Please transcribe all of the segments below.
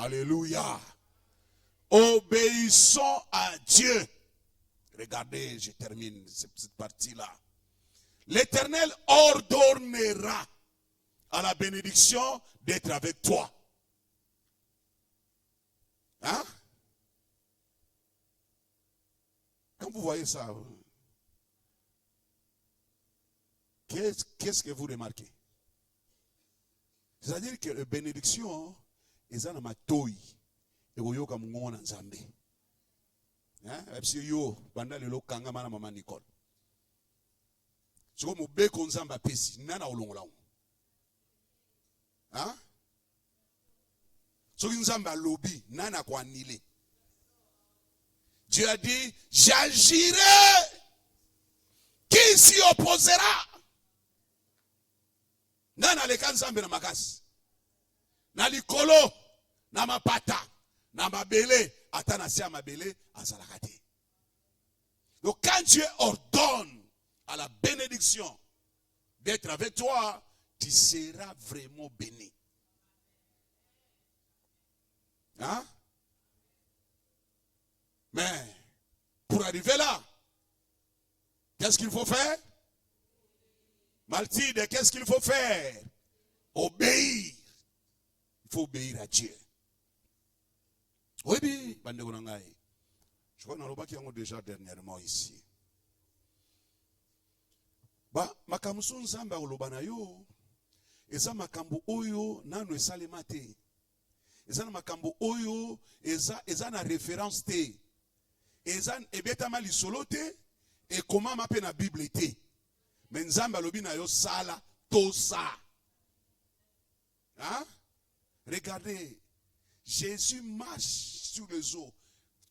Alléluia. Obéissons à Dieu. Regardez, je termine cette partie-là. L'Éternel ordonnera à la bénédiction d'être avec toi. Hein? Quand vous voyez ça, qu'est-ce que vous remarquez? C'est-à-dire que la bénédiction, ils ont ma toy. Et vous yoka mungo na nzambe. Hein? Epsi yo, banda lelo kanga mana mama Nicole. Siko mobeko nzamba pesi, nana olongola. Hein? Siko nzamba lobi, nana kwa nile. Dieu a dit, j'agirai. Qui s'y opposera? Nana le kanzambe na makasi. Na likolo, na mapata, na mabele, atana siya mabele, azalakate. Donc quand Dieu ordonne à la bénédiction d'être avec toi, tu seras vraiment béni. Hein? Mais pour arriver là, qu'est-ce qu'il faut faire? Maltide, qu'est-ce qu'il faut faire? Obéir. Il faut obéir à Dieu. Oui, bande konangai. Je crois qu'on a déjà dernièrement ici. Makambo nzambe olobana yo, eza makambo oyo nano esalema te. Eza na makambo oyo eza na référence te. Eza ebetama lisolo te et comment mape na Bible te. Mais nzambe alobi na yo sala tosa. Hein? Regardez, Jésus marche sur les eaux,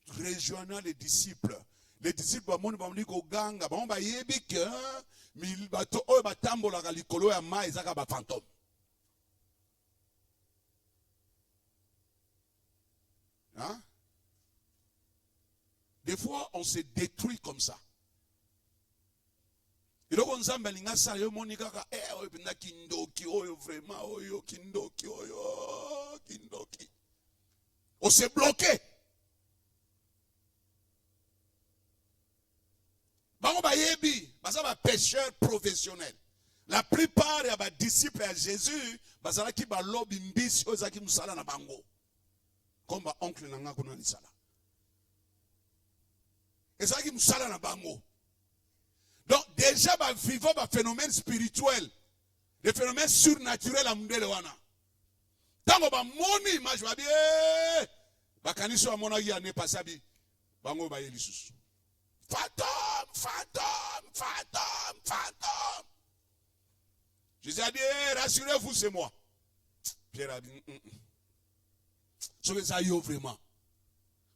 rejoignant les disciples. Les disciples vont dire au ganga, bon ba yebi que mil bato o batambola ka likolo ya mai ezaka ba fantôme. Hein? Des fois, on se détruit comme ça. Et donc, on s'en va linga sa yo monika ka oyo penda kindoki oyo vraiment oyo kindoki oyo kindoki. On s'est bloqué. Bango ba yebi, basa ba pêcheur professionnel. La plupart ya ba disciples à Jésus, basala ki ba lobi mbisi ozaki musala na bango. Comme ba oncle nanga kuna lisala. Ezaki musala na bango. Donc déjà bah vivons bah phénomène spirituel, des phénomènes surnaturels à mundele wana. Tango bah moni image bah bien, bah kaniso amona ya ne pasabi, bango bah yelisusu. Fantôme, fantôme, fantôme, fantôme. Jésus a dit rassurez-vous c'est moi. Pierre a dit ce que ça y est vraiment.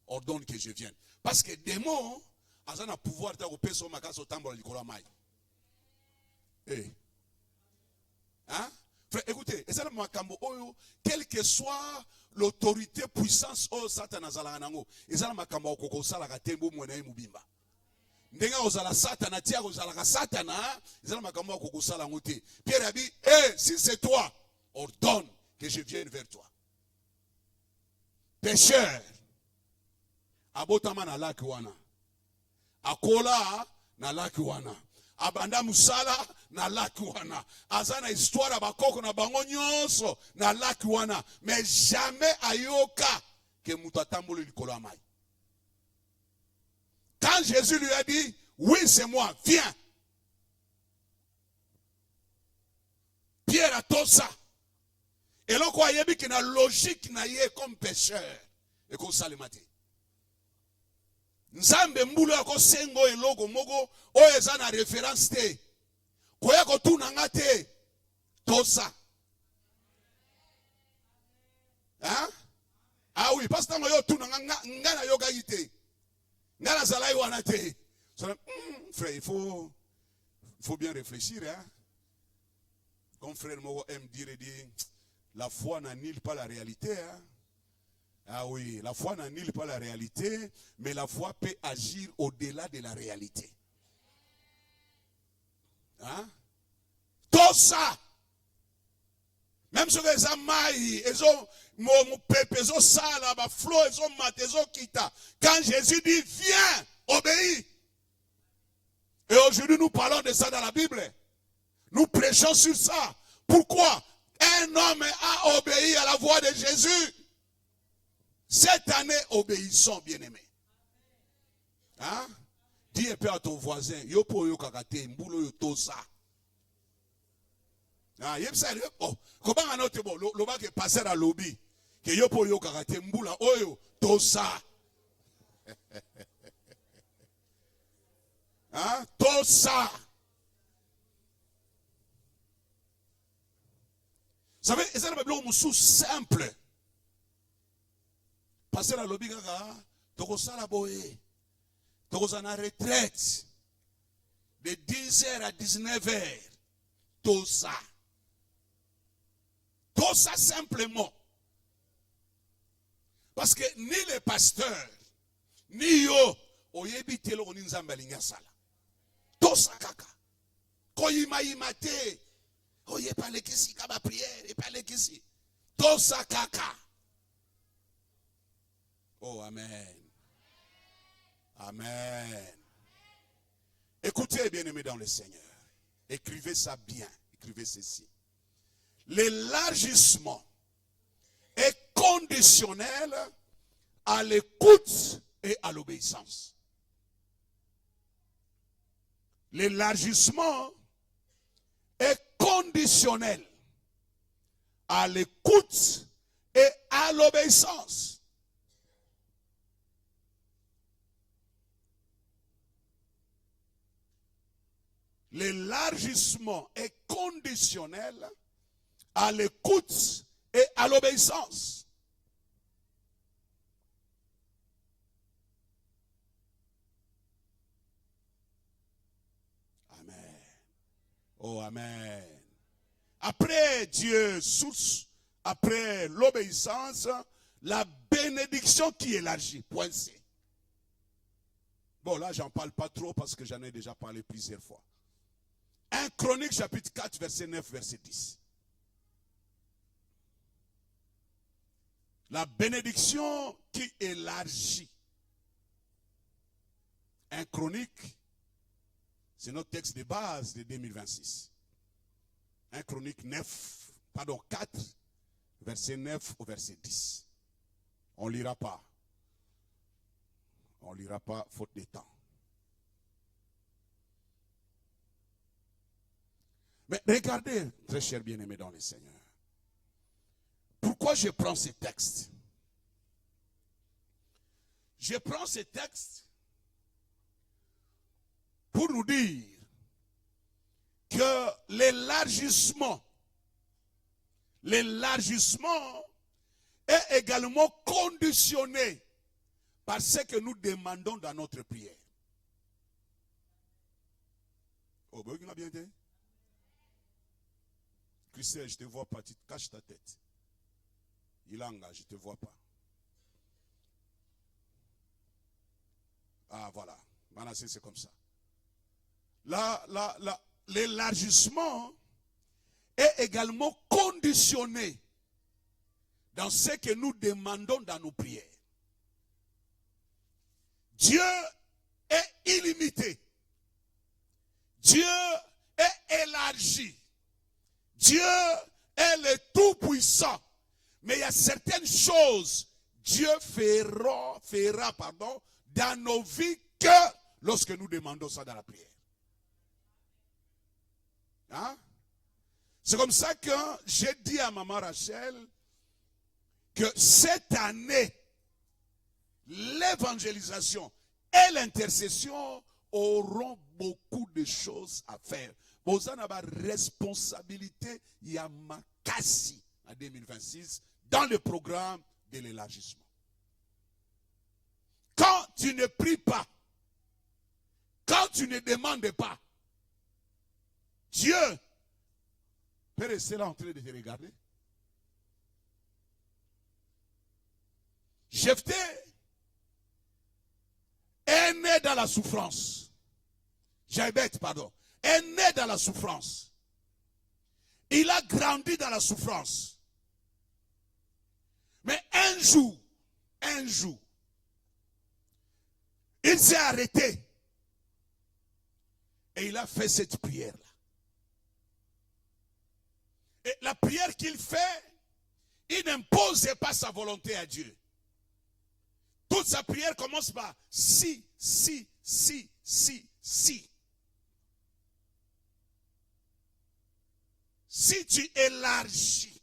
Ordonne que je vienne. Parce que des mots azana pouvoir ta kopesa so makaso tambola likolo mai. Hein? Frère, écoutez, et ça makambo oyo, quelle que soit l'autorité, puissance o Satan azala nango, et ça makambo okoko sala ka tembo mwana mubimba. Ndenga ozala Satan atia ozala ka Satana, et ça makambo okoko sala ngote. Pierre a dit, si c'est toi, ordonne que je vienne vers toi. Pécheur, abotama na laki wana. Akola na laki wana. Abanda musala na laki wana. Azana histoire bakoko na bango nyonso na laki wana. Mais jamais ayoka que mutatambolo likolo amai. Quand Jésus lui a dit, oui c'est moi, viens. Pierre a tout ça. Et l'on croyait qu'il y a une logique comme pécheur. Et qu'on salimate. Nzambe mbulu yako sengo eloko moko oyo eza na référence te. Koya ko tuna ngate tosa. Hein? Ah oui, parce que tango yo tuna ngana yoga yite. Ngana zalai wana te. Frère, il faut bien réfléchir hein. Comme frère moko aime dire la foi n'annule pas la réalité hein. Ah oui, la foi n'annule pas la réalité, mais la foi peut agir au-delà de la réalité. Hein? Tout ça. Même si les amaïs, ils ont mon peuple, ils ont ça là, ma flot, ils ont mat, ils ont kita. Quand Jésus dit, viens, obéis. Et aujourd'hui, nous parlons de ça dans la Bible. Nous prêchons sur ça. Pourquoi? Un homme a obéi à la voix de Jésus. Cette année, obéissons, bien-aimés. Hein? Dis un peu à ton voisin, yo po yo kakate, mbulo yo tosa. Ah, yep ça, oh, comment on a noté bon, le bas qui passait à lobby, que yo po yo kakate, mbula oyo tosa. Hein? Tosa. Vous savez, c'est un problème simple. Passer à lobby kaka, toko sala boye. Toko sana retraite de 10h à 19h. Tout ça. Tout ça simplement. Parce que ni les pasteurs, ni yo, oyebite lo ni nzamba linga sala. Tout ça kaka. Koyima imate. Oye parle kisi kaba prière, et parle kisi. Tout ça kaka. Oh amen. Amen. Écoutez, bien-aimés dans le Seigneur. Écrivez ça bien. Écrivez ceci. L'élargissement est conditionnel à l'écoute et à l'obéissance. L'élargissement est conditionnel à l'écoute et à l'obéissance. L'élargissement est conditionnel à l'écoute et à l'obéissance. Amen. Oh, amen. Après Dieu, source, après l'obéissance, la bénédiction qui élargit. Point C. Bon, là, j'en parle pas trop parce que j'en ai déjà parlé plusieurs fois. 1 Chronique chapitre 4, verset 9, verset 10. La bénédiction qui élargit. 1 Chronique, c'est notre texte de base de 2026. 1 Chronique 4, verset 9 au verset 10. On ne lira pas. On ne lira pas faute de temps. Mais regardez, très cher bien-aimé dans le Seigneur. Pourquoi je prends ces textes? Je prends ces textes pour nous dire que l'élargissement est également conditionné par ce que nous demandons dans notre prière. Oh, vous avez bien dit? Christelle, je ne te vois pas, tu te caches ta tête. Ilanga, je ne te vois pas. Ah, voilà. Manassé, c'est comme ça. L'élargissement est également conditionné dans ce que nous demandons dans nos prières. Dieu est illimité. Dieu est élargi. Dieu est le Tout-Puissant. Mais il y a certaines choses, Dieu fera dans nos vies que lorsque nous demandons ça dans la prière. Hein? C'est comme ça que j'ai dit à maman Rachel que cette année, l'évangélisation et l'intercession auront beaucoup de choses à faire. Vous avez une responsabilité, il y a makasi en 2026 dans le programme de l'élargissement. Quand tu ne pries pas, quand tu ne demandes pas, Dieu peut rester là en train de te regarder. Jephthé est né dans la souffrance. Jaébet, pardon, est né dans la souffrance. Il a grandi dans la souffrance. Mais un jour, il s'est arrêté. Et il a fait cette prière-là. Et la prière qu'il fait, il n'imposait pas sa volonté à Dieu. Toute sa prière commence par si. Si tu élargis,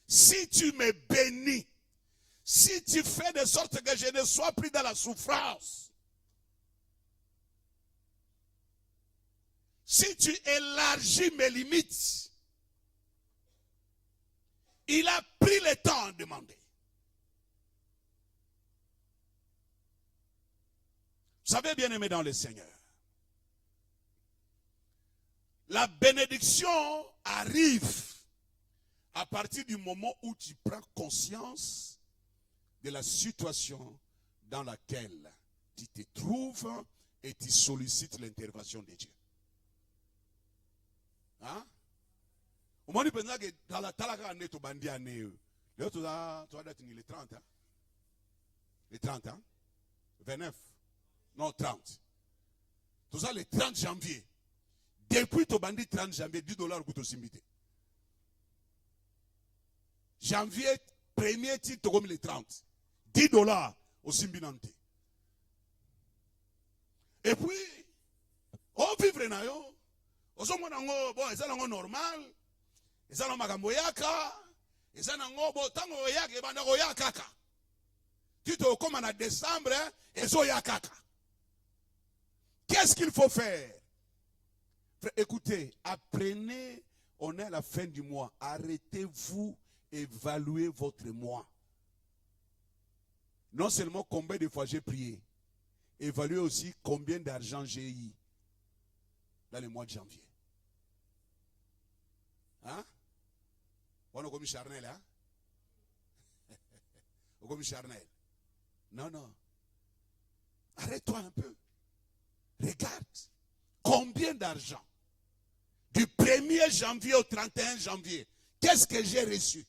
si tu me bénis, si tu fais de sorte que je ne sois plus dans la souffrance, si tu élargis mes limites, il a pris le temps à demander. Vous savez, bien aimé dans le Seigneur, la bénédiction arrive à partir du moment où tu prends conscience de la situation dans laquelle tu te trouves et tu sollicites l'intervention de Dieu. Hein? Au moment où tu que dans la talaka année, tu bandis année, tu dois être les 30 ans. Les 30 ans. 29. Non, 30. Tout ça, le 30 janvier. Depuis ton bandit 30 janvier, $10 pour te simiter. Janvier, premier titre, comme les 30. $10 au Simbinante. Et puis, on vivre na yo. On se dit, bon, c'est normal. C'est magamboyaka. C'est bon, tango yaka, et banda oyakaka. Tu te comme en décembre, et so yakaka. Qu'est-ce qu'il faut faire? Écoutez, apprenez, on est à la fin du mois. Arrêtez-vous, évaluez votre mois. Non seulement combien de fois j'ai prié, évaluez aussi combien d'argent j'ai eu dans le mois de janvier. Hein? On est comme charnel, hein? On est comme charnel. Non. Arrête-toi un peu. Regarde. Combien d'argent? Du 1er janvier au 31 janvier. Qu'est-ce que j'ai reçu?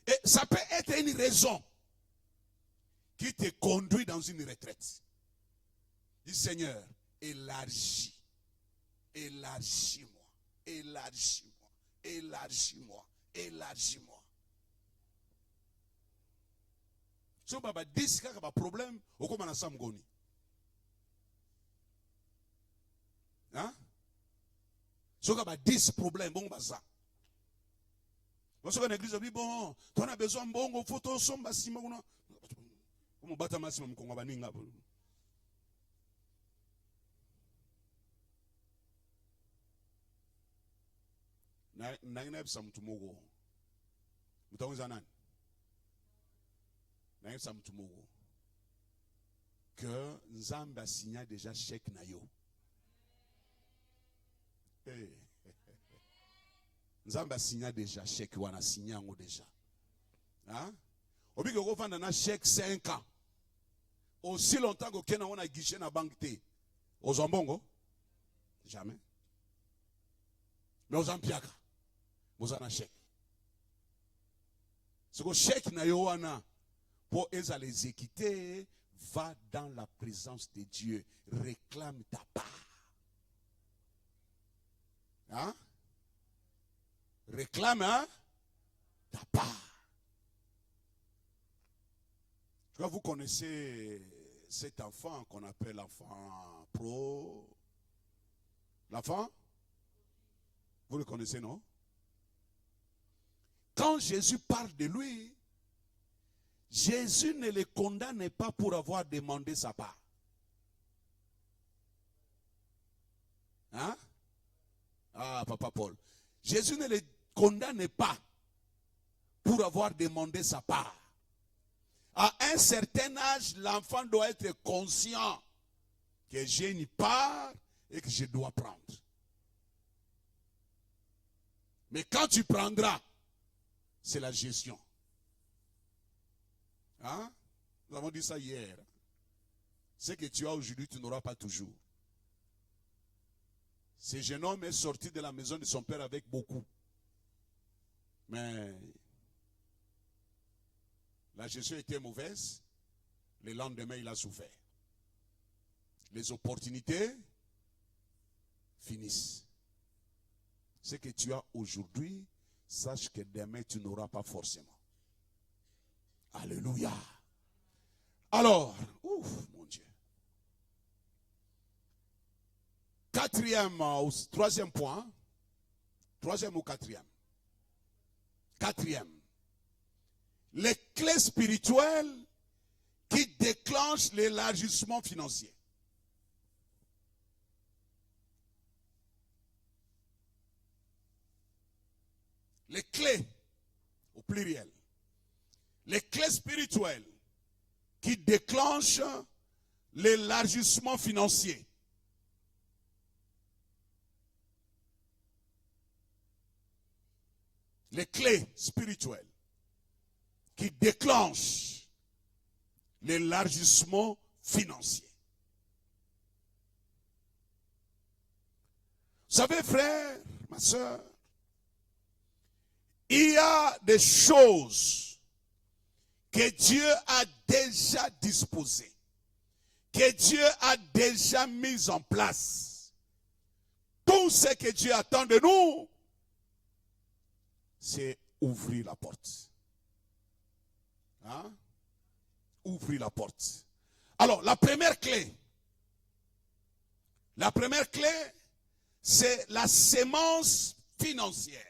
Et ça peut être une raison qui te conduit dans une retraite. Dis Seigneur, élargis. Élargis-moi. Élargis-moi. Élargis-moi. Élargis-moi. Si on a 10 cas de problème, on commence à s'amgoni. Hein? Si on a 10 problèmes, bon, bah ça. Parce que l'église dit, bon, tu as besoin de bon, photo, somba, simon. Comment battre ma simon, qu'on va ninga. Naina Sam Tumogo. Mutawazanan. Naina Sam Tumogo. Que Nzamba signa déjà chèque nayo. Nzamba signa déjà chèque ou on a signé déjà. Hein? Obi que vous vendez un chèque 5 ans. Aussi longtemps que Kena on a guichet na banque T. Aux Zambongo? Jamais. Mais aux Zampiaka. Vous avez un chèque. Ce que chèque na yo wana pour les équiter, va dans la présence de Dieu, réclame ta part. Hein? Réclame hein? Ta part. Je crois que vous connaissez cet enfant qu'on appelle l'enfant pro. L'enfant? Vous le connaissez, non? Quand Jésus parle de lui, Jésus ne le condamne pas pour avoir demandé sa part. Hein? Ah, Papa Paul. Jésus ne le condamne pas pour avoir demandé sa part. À un certain âge, l'enfant doit être conscient que j'ai une part et que je dois prendre. Mais quand tu prendras, c'est la gestion. Hein? Nous avons dit ça hier. Ce que tu as aujourd'hui, tu n'auras pas toujours. Ce jeune homme est sorti de la maison de son père avec beaucoup. Mais la gestion était mauvaise. Le lendemain, il a souffert. Les opportunités finissent. Ce que tu as aujourd'hui, sache que demain, tu n'auras pas forcément. Alléluia. Alors, ouf, mon Dieu. Troisième point. Troisième ou quatrième? Quatrième. Les clés spirituelles qui déclenchent l'élargissement financier. Les clés, au pluriel. Les clés spirituelles qui déclenchent l'élargissement financier. Les clés spirituelles qui déclenchent l'élargissement financier. Vous savez, frère, ma soeur, il y a des choses que Dieu a déjà disposées, que Dieu a déjà mises en place. Tout ce que Dieu attend de nous, c'est ouvrir la porte. Hein? Ouvrir la porte. Alors, la première clé, c'est la sémence financière.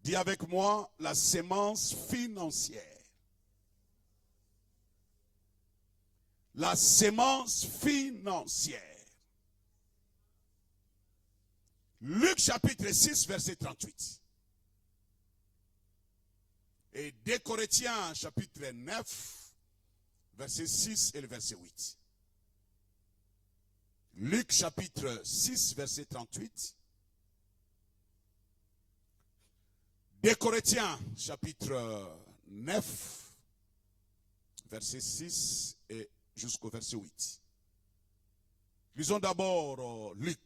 Dis avec moi, la sémence financière. La sémence financière. Luc chapitre 6, verset 38. Et 2 Corinthiens chapitre 9, verset 6 et le verset 8. Luc chapitre 6, verset 38. 2 Corinthiens chapitre 9, verset 6 et jusqu'au verset 8. Lisons d'abord Luc.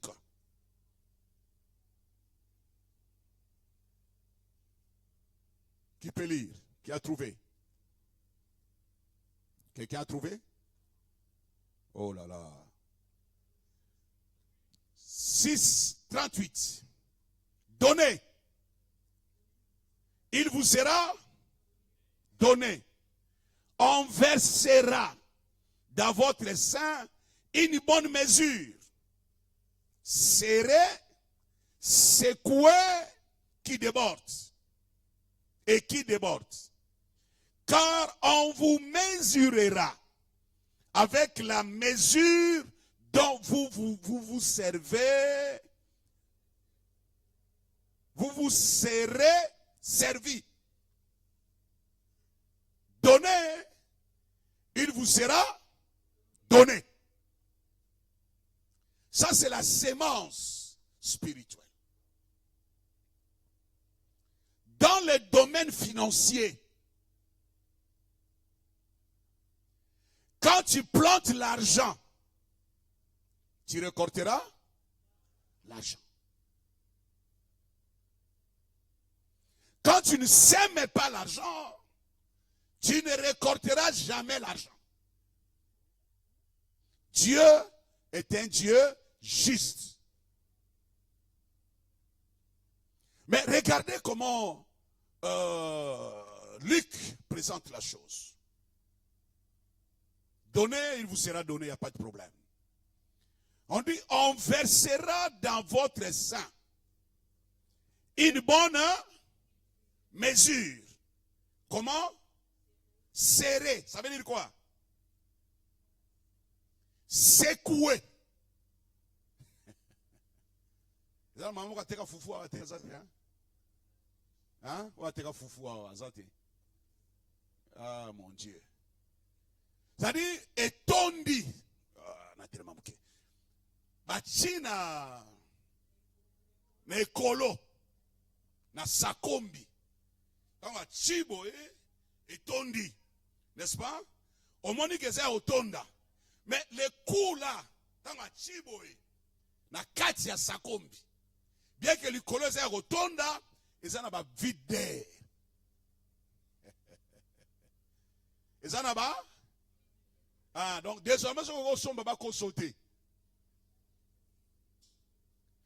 Qui peut lire? Qui a trouvé? Quelqu'un a trouvé? Oh là là. 6, 38. Donnez. Il vous sera donné. On versera dans votre sein une bonne mesure. Serré, secoué, qui déborde. Et qui déborde. Car on vous mesurera avec la mesure dont vous servez. Vous vous serez servi. Donnez, il vous sera donné. Ça, c'est la sémence spirituelle. Dans le domaine financier, quand tu plantes l'argent, tu récolteras l'argent. Quand tu ne sèmes pas l'argent, tu ne récolteras jamais l'argent. Dieu est un Dieu juste. Mais regardez comment Luc présente la chose. Donnez, il vous sera donné, il n'y a pas de problème. On dit, on versera dans votre sein une bonne mesure. Comment? Serré. Ça veut dire quoi? Secoué. Ah mon Dieu. C'est-à-dire, étondi. Bachina. Nekolo. Na sakombi. Quand chibo étondi. N'est-ce pas? Au moment que c'est otonda. Mais le coup là, dans chibo na kati ya sakombi. Bien que likolo eza rotonda, eza na ba vide d'air. Eza na ba? Ah, donc désormais, ce qu'on sombre va sauter.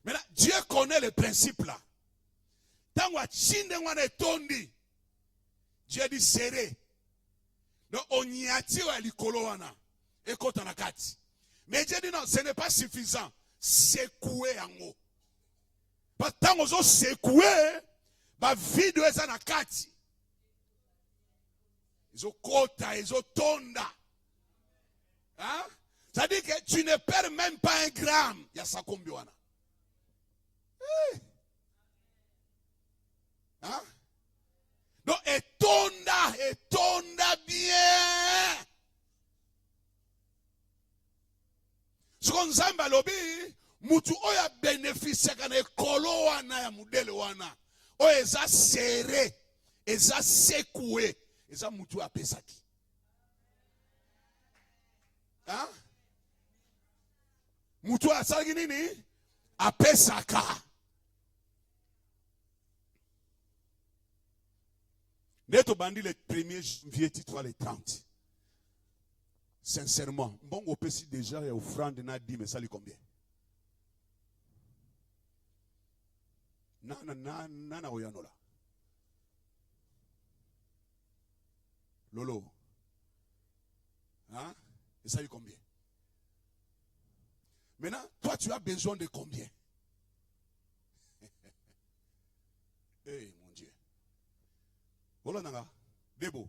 Maintenant, Dieu connaît le principe là. Tant que tu es tondi, Dieu dit serré. Donc on y attire à l'ikoloana. Et quand on a quatre. Mais Dieu dit non, ce n'est pas suffisant. Secouer en haut. Parce que tant qu'on secouer, bah vide est en quatre. Ils ont kota, ils ont tonda. Hein? Ça dit que tu ne perds même pas un gramme. Il y a ça comme Biwana. Hein? Donc, étonda bien. Ce qu'on zamba lobi, mutu oya bénéficie kana ekolo wana ya mudele wana. O eza serré, eza secoué, eza mutu apesaki. Hein? Mutu asalaki nini? Apesaka. Neto bandi le 1er janvier, toi le 30. Sincèrement, bon, on peut si déjà offrande n'a dit, mais ça lui combien? Nana oyanola. Lolo. Hein? Et ça lui combien? Maintenant, toi tu as besoin de combien? Eh mon Dieu. Voilà nanga. Debo.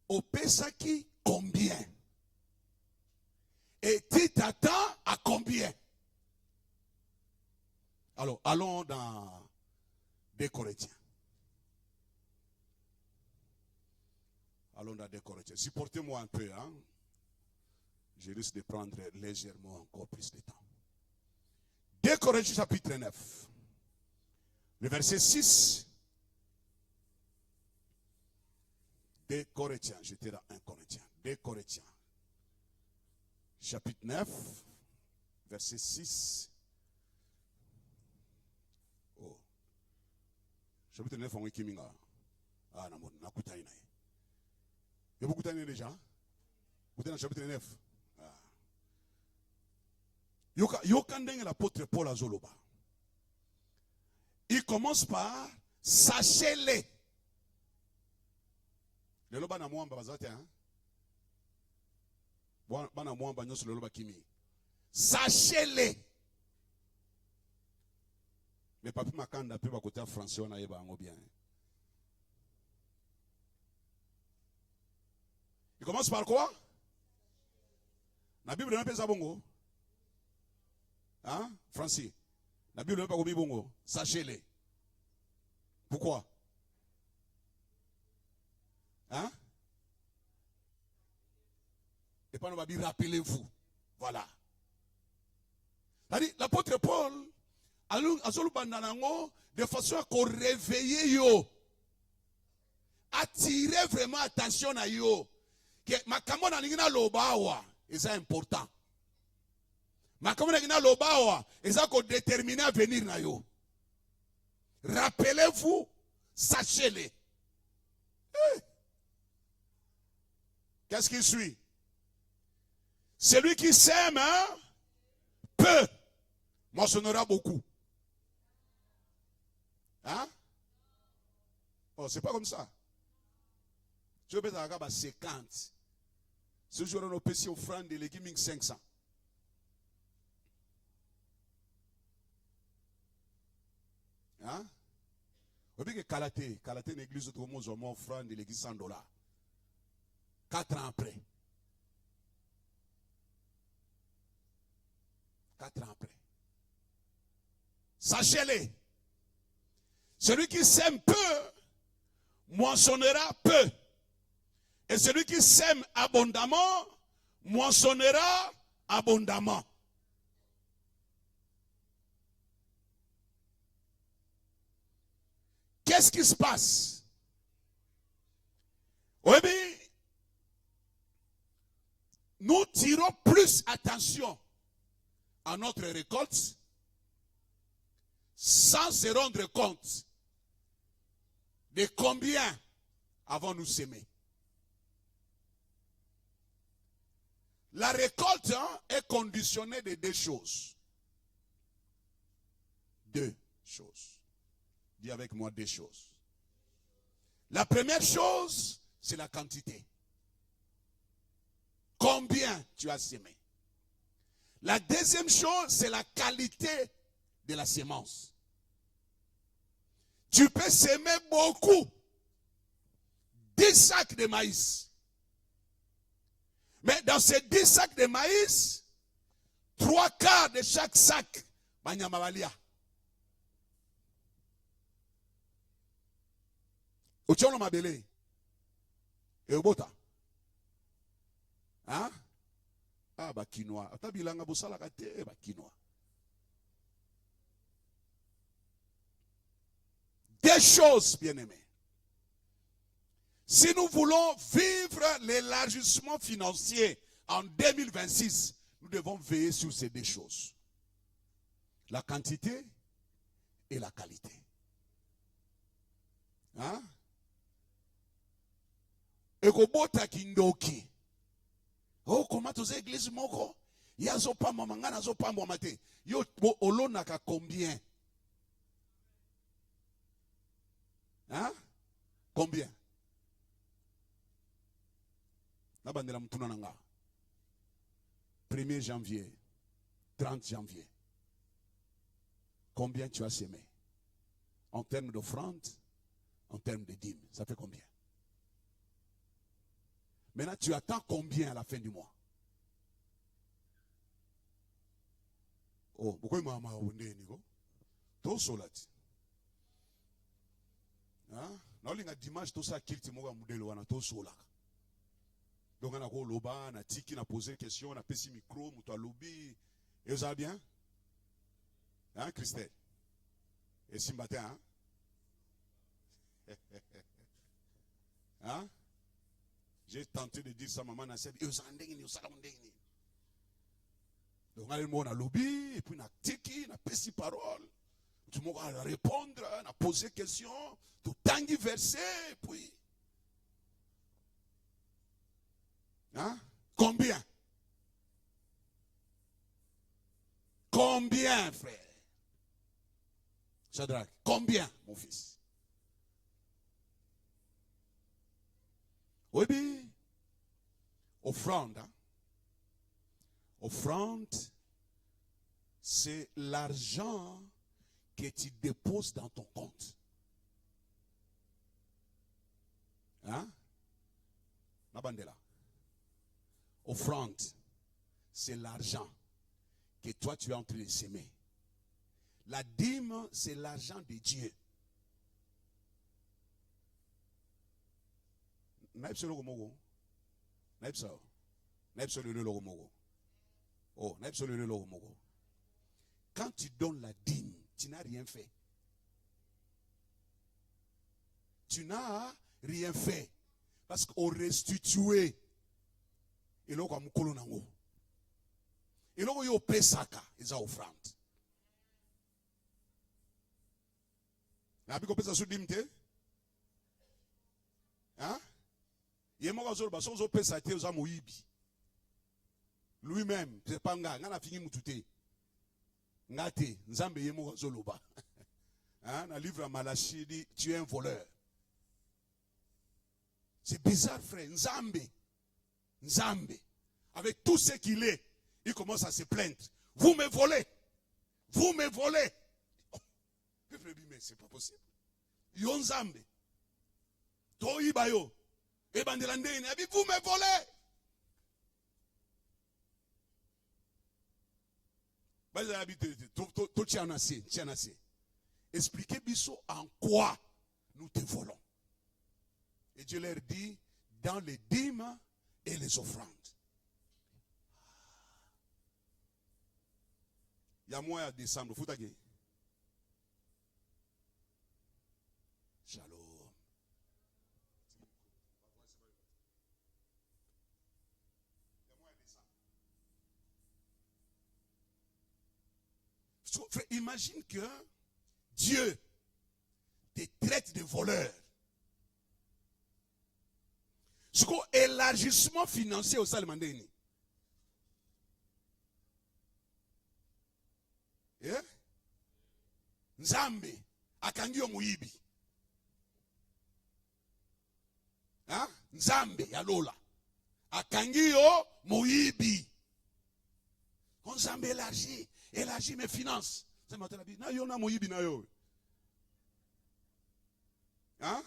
Au Pesaki combien? Et tu t'attends à combien? Alors, allons dans 2 Corinthiens. Allons dans 2 Corinthiens. Supportez-moi un peu, hein. Je risque de prendre légèrement encore plus de temps. 2 Corinthiens chapitre 9. Le verset 6. 2 Corinthiens, j'étais dans 1 Corinthiens. 2 Corinthiens. Chapitre 9, verset 6. Oh. Chapitre 9, on est kiminga. Ah, na kutani na. Et vous kutani déjà? Vous êtes dans chapitre 9. Ah. Yokandeng l'apôtre Paul Azoloba. Il commence par sachez-les. Le loba na mwamba bazate hein. Bana mwamba nyoso le loba kimi. Sachez-les. Mais papi makanda pe ba côté français on a yeba ngo bien. Il commence par quoi? La Bible n'a pas ça bongo. Hein? Français. La Bible n'a pas comme bongo. Sachez-les. Pourquoi? Hein? Et pas nous va dire rappelez-vous. Voilà. L'apôtre Paul a de façon à réveiller yo. Attirer vraiment attention à yo. Que makamona ningina lobawa, et c'est important. Makamona ningina lobawa, et ça qu'on détermine à venir na yo. Rappelez-vous, sachez-les. Qu'est-ce qui suit? Celui qui sème peu moissonnera beaucoup. Hein? Oh, c'est pas comme ça. Tu veux peut-être 50. Ce jour, on a payé offrande de légumes 500. Hein? Vous voyez que Kalate, une église de Tomo, on offrande de l'église $100. 4 ans après. 4 ans après. Sachez-les. Celui qui sème peu, moissonnera peu. Et celui qui sème abondamment, moissonnera abondamment. Qu'est-ce qui se passe? Oui, mais nous tirons plus attention à notre récolte sans se rendre compte de combien avons-nous semé. La récolte est conditionnée de deux choses. Deux choses. Dis avec moi deux choses. La première chose, c'est la quantité. Combien tu as semé. La deuxième chose, c'est la qualité de la semence. Tu peux semer beaucoup. 10 sacs de maïs. Mais dans ces 10 sacs de maïs, 3/4 de chaque sac, banyamabalia. Uchono mabele. Et obota. Hein? Ah, ba quinoa. Atabilanga bosala kate, ba quinoa. Des choses, bien-aimés. Si nous voulons vivre l'élargissement financier en 2026, nous devons veiller sur ces deux choses. La quantité et la qualité. Hein? Ekobota kindoki. Oh, comment tu sais l'église moko? Yazo pa mamangana zo pa mwamate. Yo olonaka combien? Hein? Combien? Nabandela mtuna nanga. 1er janvier, 30 janvier. Combien tu as semé? En termes d'offrande, en termes de dîmes, ça fait combien? Maintenant, tu attends combien à la fin du mois? Oh, pourquoi il m'a dit Nico? Tout solati. Hein? N'a pas dimanche tout ça qu'il te moga modèle wana tout sola. Donc on a ko loba, na tiki na poser question, na pesi micro, muto lobby. Et ça va bien? Hein, Christelle? Et si matin, hein? Hein? J'ai tenté de dire ça, maman a dit, donc on a lobby, et puis on a tiki, on a pesi parole. Tout le monde va répondre, on a posé question, tout tangi versé, et puis. Hein? Combien? Combien, frère? Shadrach, combien, mon fils? Oui, bien. Offrande. Hein? Offrande, c'est l'argent que tu déposes dans ton compte. Hein? Nabandela. Offrande, c'est l'argent que toi tu es en train de s'aimer. La dîme, c'est l'argent de Dieu. Quand tu donnes la dîme, tu n'as rien fait. Tu n'as rien fait. Parce qu'on restitue. Et là, comme kolonango. Et là, yo pesaka, ils ont offrande. N'abiko pesa su dimte? Hein? Yemo ka zolo baso zo pesa te za moyibi. Lui-même, c'est pas nga, ngana fini mutute. Ngate, nzambe yemo ka zolo ba. Hein? Dans le livre à Malachi dit, tu es un voleur. C'est bizarre, frère. Nzambe, avec tout ce qu'il est, il commence à se plaindre. Vous me volez. Vous me volez. Oh, mais c'est pas possible. Yon Nzambe. Toi, bayo. Et bandelandene, vous me volez. Expliquez Bisso en quoi nous te volons. Et Dieu leur dit, dans les dîmes et les offrandes. Il y a moyen de décembre. Faut taguer. Shalom. Frère, imagine que Dieu te traite de voleur. Ce qu'on élargissement financier au Salemandeni. Yeah? Nzambe akangi omuibi. Hein? Nzambe yalola akangi yo muibi. Quand Nzambe élargit mes finances. C'est maintenant na yo na muibi na yo. Hein?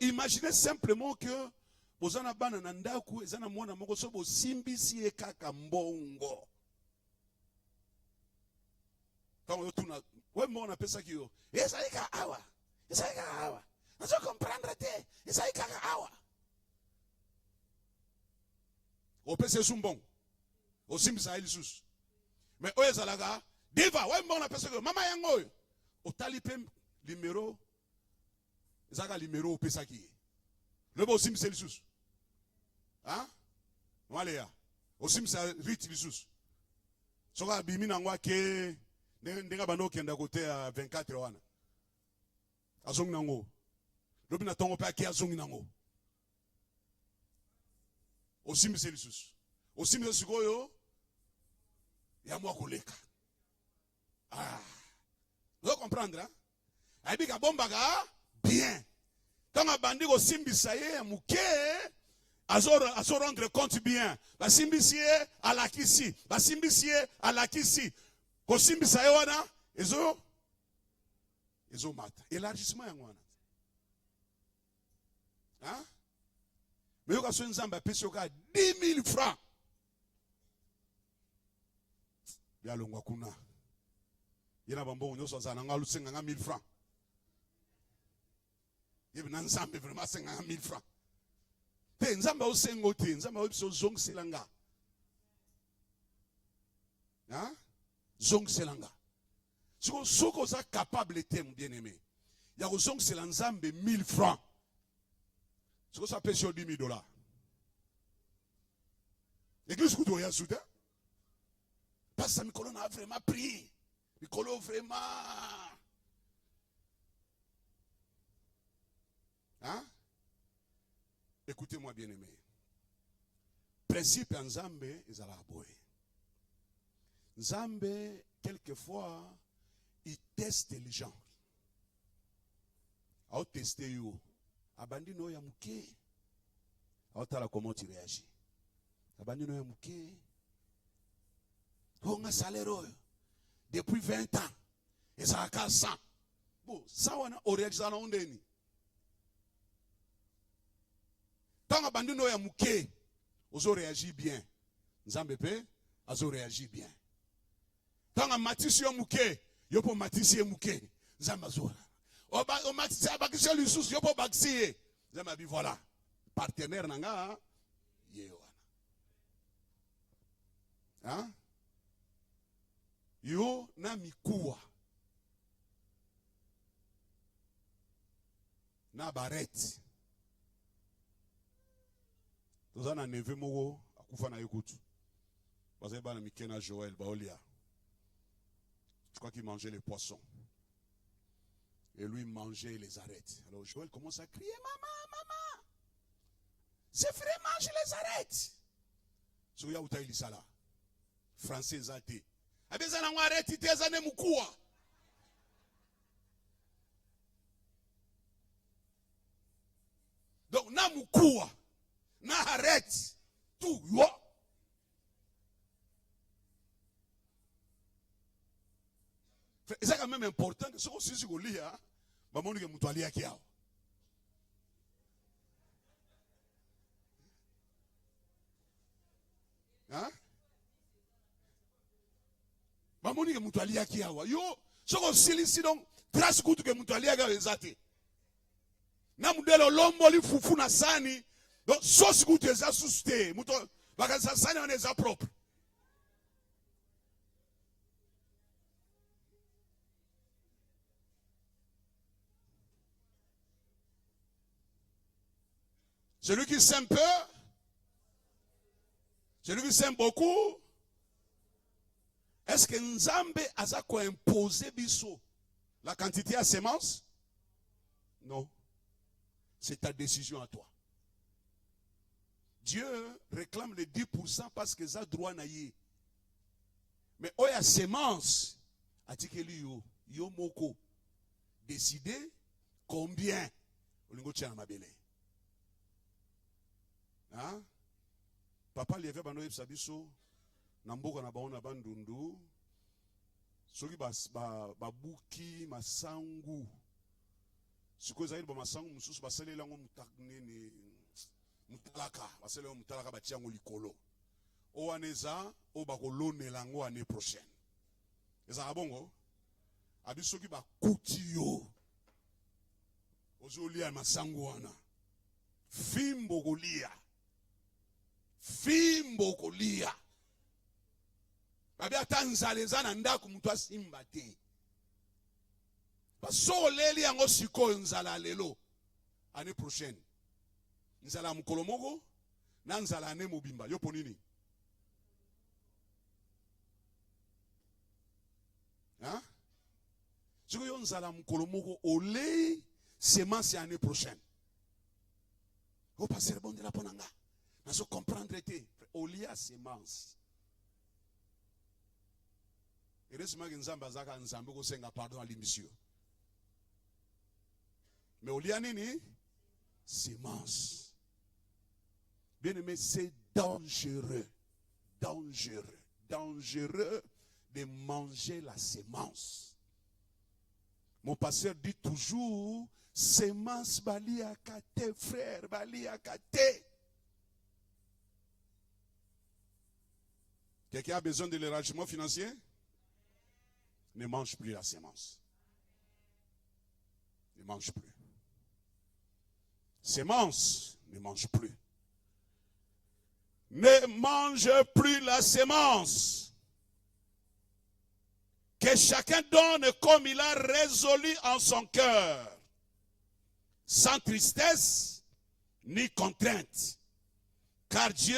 Imaginez simplement que bozana bana na ndaku ezana mwana moko so bo simbisi e kaka mbongo. Quand yo tuna ouais mona pesa ki yo. Esaika awa. Esaika awa. Nazo comprendre te. Esaika awa. O pesa sumbong. O simbisa ili sus. Mais oyo ezalaga diva ouais mona pesa ki yo. Mama yango yo. O talipe numéro ezaka numéro o pesa ki. Le bo simbisa ili sus. Hein? Waléa. Aussi ça vite bisus. Soka bimi nangwa ke ndenga bando kenda côté à 24 wana. Azong nango. Lobi na tongo pa ke azong nango. Aussi bisus. Aussi sikoyo ya mwa koleka. Ah. Vous comprendre hein? Aibika bombaga bien. Tanga bandi ko simbisa ye muke Azo rendre compte bien. Basimbisie alakisi. Basimbisie alakisi. Kosimbisaye wana. Ezo mata. Élargissement yangwana. Hein? Mais yoka so nzamba pesi yoka 10 000 francs. Ya longwa kuna. Yena bambo nyoso zana nga lusenga nga 1000 francs. Yebe na nzambe vraiment senga nga 1000 francs. Te nzamba osengo te nzamba obiso zong selanga. Hein? Zong selanga. Soko za capable te mon bien-aimé. Ya ko zong selanzambe 1000 francs. Soko ça pèse sur 10 000 $. L'église kuto ya souda. Parce que Mikolo a vraiment pris. Mikolo vraiment. Hein? Écoutez-moi bien aimé. Principe en Nzambe est à la boue. Nzambe, quelquefois, il teste les gens. A tester yo. Abandi no ya muke. A tala comment tu réagis. Abandi no ya muke. On a salaire depuis 20 ans. Et ça a 100. Bon, ça on a réagi à l'ondeni. Tant que bandino ya muke, ozo réagit bien. Nzambe pe, ozo réagit bien. Tant que matisi ya muke, yopo matisi ya muke. Nzambe ozo. O matisi ya bakisi ya lusus, yopo bakisi ye. Nzambe bi voilà. Partenaire nanga, ye wana. Hein? Yo na mikuwa. Na bareti. Nous avons un neveu moko akufa na yekutu. Bazé bana mikena Joël Baolia. Je crois qu'il mangeait les poissons. Et lui mangeait les arêtes. Alors Joël commence à crier maman. C'est vraiment je les arêtes. Souya uta ilisala. Français zate. Abeza na arête tezane mukua. Donc na mukua. Na arrête tout yo. C'est quand même important que ce qu'on se dit là, bah mon que mutuali yake yao. Hein? Bah mon que mutuali yake yao. Yo, ce qu'on se dit ici donc trace kutu que mutuali yake yao ezate. Na mudelo lombo li fufu na sani. Donc, sauce goûte est assusté. Ça n'est pas propre. Celui qui sème peu, celui qui sème beaucoup, Est-ce que Nzambe a quoi imposer biso la quantité à semence? Non. C'est ta décision à toi. Dieu réclame les 10% parce que ça droit naïe. Mais il y a semence. Atikeli yo moko. Décider combien olingo tia na mabele. Hein? Papa li avait bano yebisa biso na mboka na baona bandundu. Soki babuki masangu. Siko zaidi ba masangu mususu basalela ngo mutaknene mutalaka basalela mutalaka batia ngo likolo. O aneza o bakolonela ngo année prochaine. Eza bongo abisoki bakuti yo. Ozolia masangu wana. Fimbo kolia. Fimbo kolia. Babi atanzaleza na ndaku mutu asimba te. Baso leli yango siko nzala lelo. Année prochaine. Nzala mukolo moko na nzala ane mobimba. Yo ponini? Hein? Siko yo nzala mukolo moko olei semence année prochaine. Vous passez le bon de la ponanga. Nous allons comprendre que olia semence. Et heureusement que Nzamba zaka Nzamba ko senga pardon à l'émission. Mais olia nini semence. Bien aimé, c'est dangereux. Dangereux. Dangereux de manger la semence. Mon pasteur dit toujours semence bali akate, frère, bali akate. Quelqu'un a besoin de l'enrichissement financier? Ne mange plus la semence. Ne mange plus. Semence, ne mange plus. Ne mange plus la semence. Que chacun donne comme il a résolu en son cœur. Sans tristesse ni contrainte. Car Dieu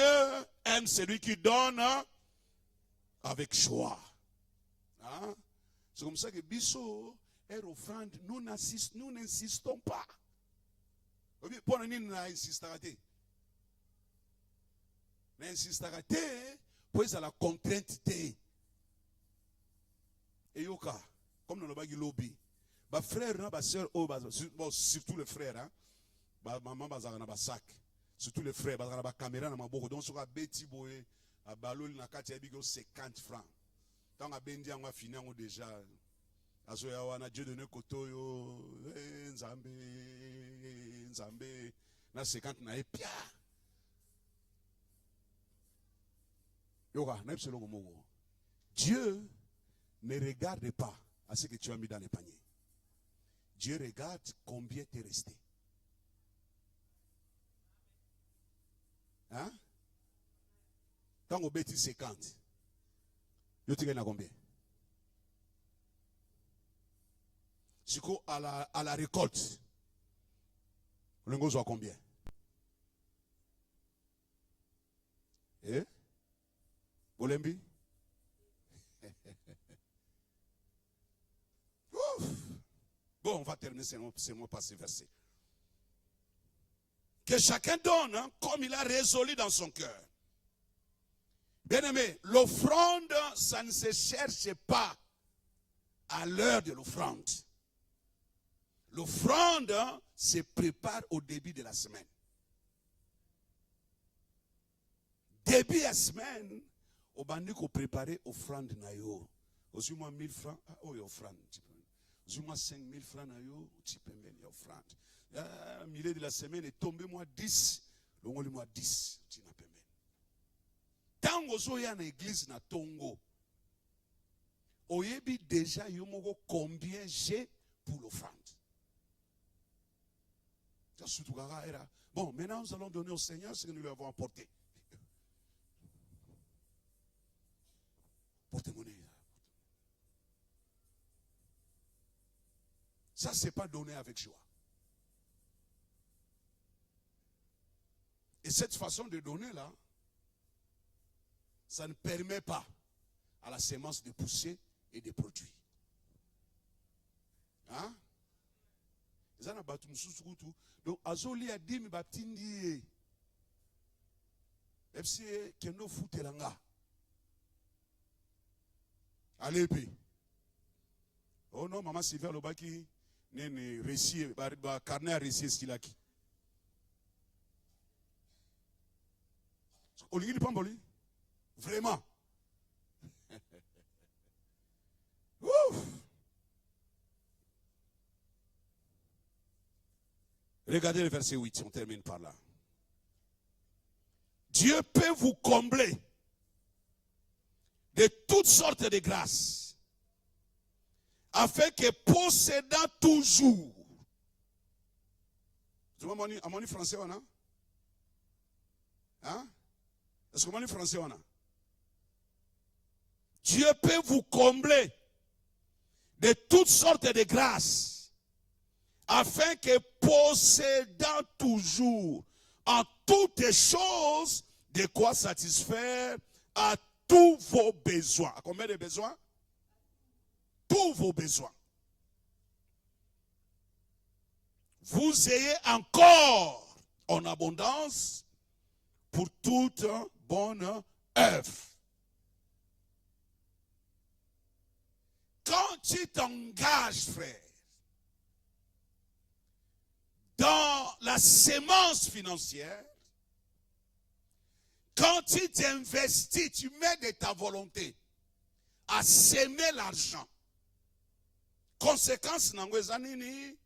aime celui qui donne avec joie. Hein? C'est comme ça que Bisso et offrande, nous n'insistons pas. Pour nous n'insister. N'insister pour la contrainte. Et yoka, comme nous l'avons dit lobby, bah frère, bah sœur, surtout les frères, hein, bah maman bazara na sac, surtout les frères, bazara na caméra na maboko, donc sur la bêtise boé, à balol na kati abigo 50 francs. Tant à bendi on va finir déjà. Azoya wana Dieu donné kotoyo, nzambe, na 50 na epia. Yoka, na epselo gomogo. Dieu ne regarde pas à ce que tu as mis dans le panier. Dieu regarde combien t'es resté. Hein? Quand on bêtise 50, tu te gagnes combien? Si à la récolte, on a combien? Eh? Olembi? Bon, on va terminer ces mots par ces versets. Que chacun donne hein, comme il a résolu dans son cœur. Bien aimé, l'offrande, ça ne se cherche pas à l'heure de l'offrande. L'offrande hein, se prépare au début de la semaine. Début de la semaine, on va nous préparer l'offrande. Aussi moi 1000 francs, oh, offrande. Moi 5000 francs, tu peux mettre offrande. Milieu de la semaine, et tombé moi 10, le moi 10, tu n'as pas mis. Tant que vous avez une église na Tongo, vous avez déjà combien j'ai pour l'offrande. Bon, maintenant nous allons donner au Seigneur ce que nous lui avons apporté. Porte-monnaie. Ça, ce n'est pas donné avec joie. Et cette façon de donner là, ça ne permet pas à la sémence de pousser et de produits. Hein? Donc, Azoli a dit, Baptindi, FC Kendo Futelanga. Allez, puis. Oh non, maman Sylvia Lobaki, n'est récit, carnet à récit, ce qu'il a qui. Olingi Pamboli? Vraiment. Ouf. Regardez le verset 8, on termine par là. Dieu peut vous combler de toutes sortes de grâces, afin que possédant toujours. Tu vois, à mon français, on a? Hein? Est-ce que mon français, on a? Dieu peut vous combler de toutes sortes de grâces, afin que possédant toujours en toutes choses de quoi satisfaire à tous vos besoins. À combien de besoins? Tous vos besoins. Vous ayez encore en abondance pour toute bonne œuvre. Quand tu t'engages, frère, dans la sémence financière, quand tu t'investis, tu mets de ta volonté à s'aimer l'argent. Conséquence, nangwezanini,